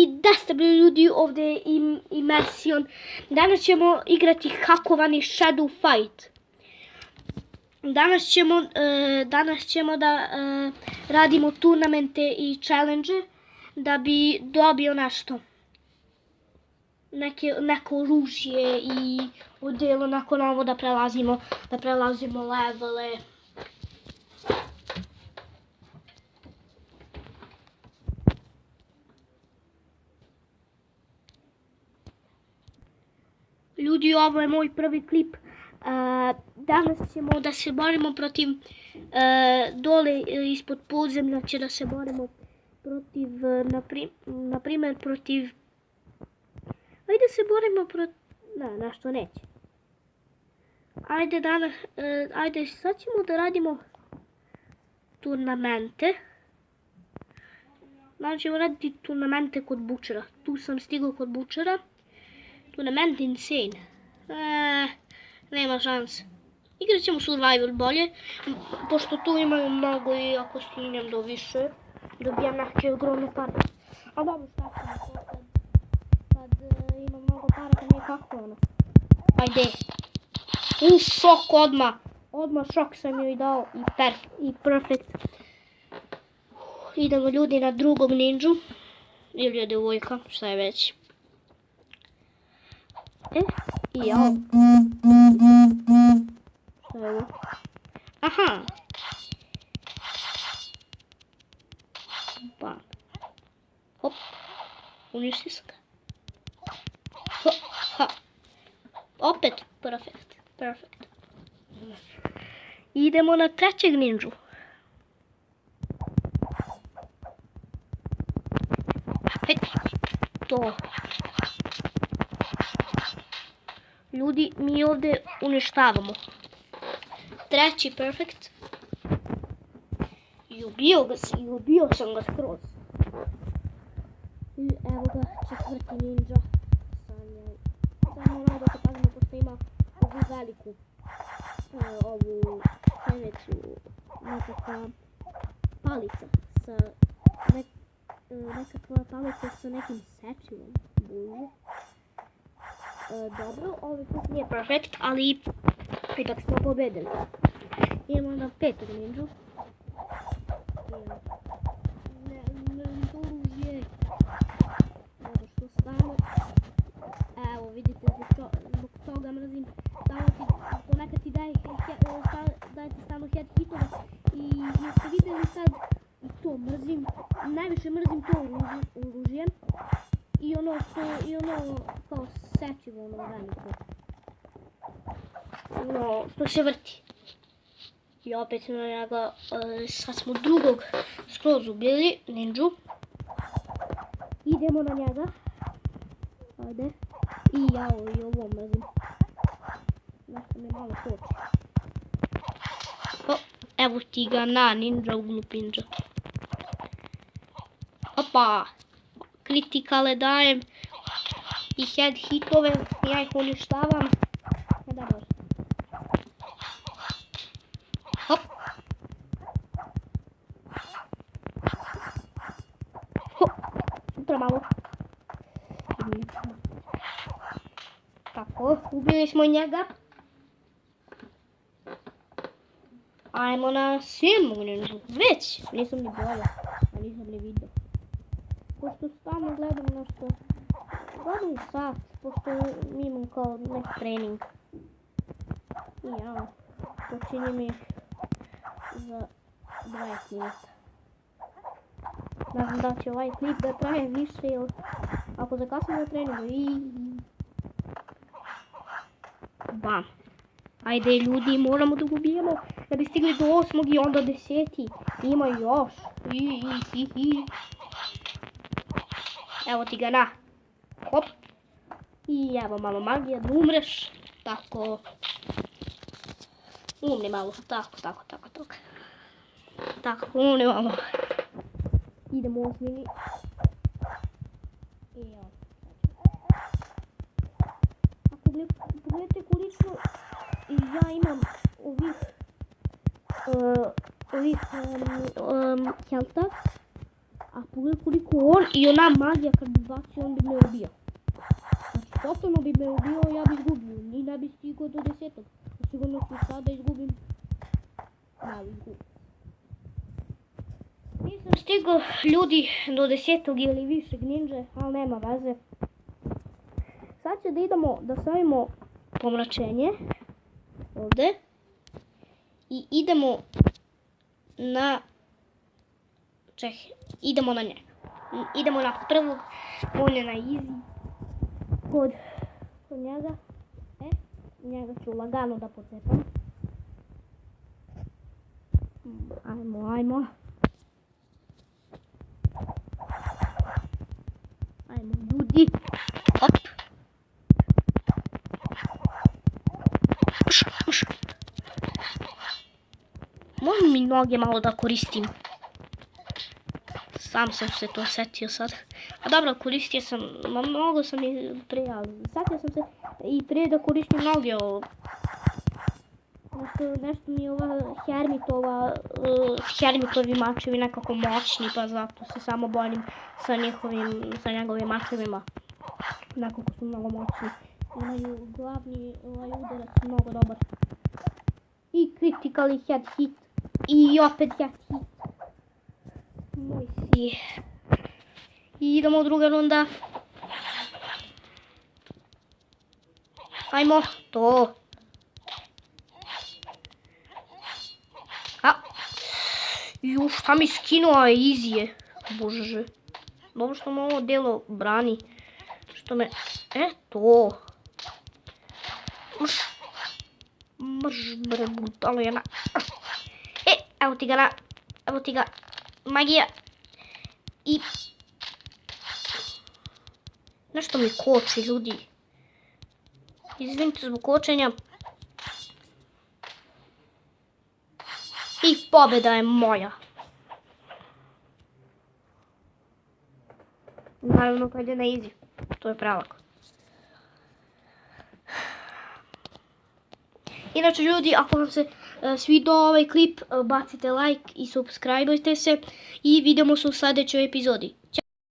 I da ste bili ljudi ovdje i Mersion. Danas ćemo igrati hakovani Shadow Fight. Danas ćemo da radimo turnamente i challenge da bi dobio nešto. Neko oružje i odjelo nakon ovo da prelazimo levele. Ljudi, ovo je moj prvi klip. Danas ćemo da se borimo protiv, dole ispod podzemlja će da se borimo protiv, na primjer protiv, ajde se borimo protiv, nešto neće. Ajde sad ćemo da radimo turnamente. Znači ćemo raditi turnamente kod Butchera. Tu sam stigao kod Butchera. Turnament insane. Nema šanse. Igrat ćemo survival bolje, pošto tu imaju mnogo i ako stignem do više, dobijam neke ogromne pare. A dobro, šta ćemo to kad ima mnogo para, kad nije kako ono. Ajde. Šok odmah. Odmah šok sam joj dao i perfect. Idemo ljudi na drugog ninju. Ili je devojka, šta je već. I jao. Šta je ovo? Aha. Bam. Hop. Uništi se ga. Ha. Opet perfect. Idemo na trećeg ninju. To. Ljudi, mi ovdje uništavamo. Treći perfect. I ubio sam ga skroz. I evo ga, četvrti ninja. Samo ono da se pazimo, pošto ima ovu veliku, ovu peveću, nekakva palica sa nekakva palica sa nekim sečivom. Dobro, ovaj put nije perfect, ali ipak smo pobedili. Idemo na petog ninju. Oružje. Dobro, što stano. Evo, vidite, zbog toga mrzim. Ponekad ti dajete stano head hitove. I jeste vidjeli sad, i to mrzim. Najviše mrzim to oružje. I ono kao sečivo, ono veliko. Ono što se vrti. I opet na njega, sad smo drugog skroz ubili, ninju. Idemo na njega. Ajde. I ovo mrzim. Nešto me malo koči. Evo ti ga na ninja, glupinja. Opa. Kritikale dajem i head hitove, ja ih uništavam. Hop. Hop. Sutra malo. Tako, ubili smo njega. Ajmo na sedmog ninju. Već, nisam ni bolje, a nisam ni vidio. Pošto stalno gledam nešto, gledam sat, pošto imam kao neki trening. I ja, počinim ih za 20 minuta. Nadam da će ovaj klip da traje više, jer ako zakasnim na treningu bam. Ajde ljudi, moramo da ubijemo da bi stigli do 8. i onda 10. Ima još. Evo ti ga na. Hop. I evo malo magija da umreš. Tako. Umni malo. Tako. Tako, umni malo. Idemo 8. Ako pogledajte koliko ja imam ovih helta. A pogledaj koliko on i ona magija kad bi bacio on bi me ubio. Znači totalno bi me ubio, ja bi izgubio, ni ne bi stigao do 10. Sigurno ću sada izgubim. Da, izgubim. Nisam stigao ljudi do 10. ili višeg ninja, ali nema veze. Sad će da idemo da stavimo pomračenje ovdje i idemo na idemo na njega. Idemo na prvog, on je na easy kod njega. Njega ću lagano da pocepam. Ajmo. Ajmo ljudi. Hop. Puš. Možda mi noge malo da koristim. Sam sam se to setio sad. A dobro, koristio sam, mnogo sam i prije, ali setio sam se i prije da koristim noge. Nešto mi je Hermitovi mačevi nekako moćni, pa zato se samo borim sa njegovim mačevima. Nekako su mnogo moćni. Imaju glavni udarac mnogo dobar. I critical head hit. I opet head hit. Moj si. I idemo u druga runda. Ajmo, to. Šta mi skinuo easy je. Bože. Dobro što me ovo delo brani. Što me... to. Mrš, bre, brutalo jedna. Evo ti ga. Magija. I... nešto mi koči, ljudi. Izvinite zbog kočenja. I pobjeda je moja. Naravno kad je na easy. To je pravak. Inače ljudi, ako vam se svidao ovaj klip, bacite like i subscribeujte se. I vidimo se u sljedećoj epizodi.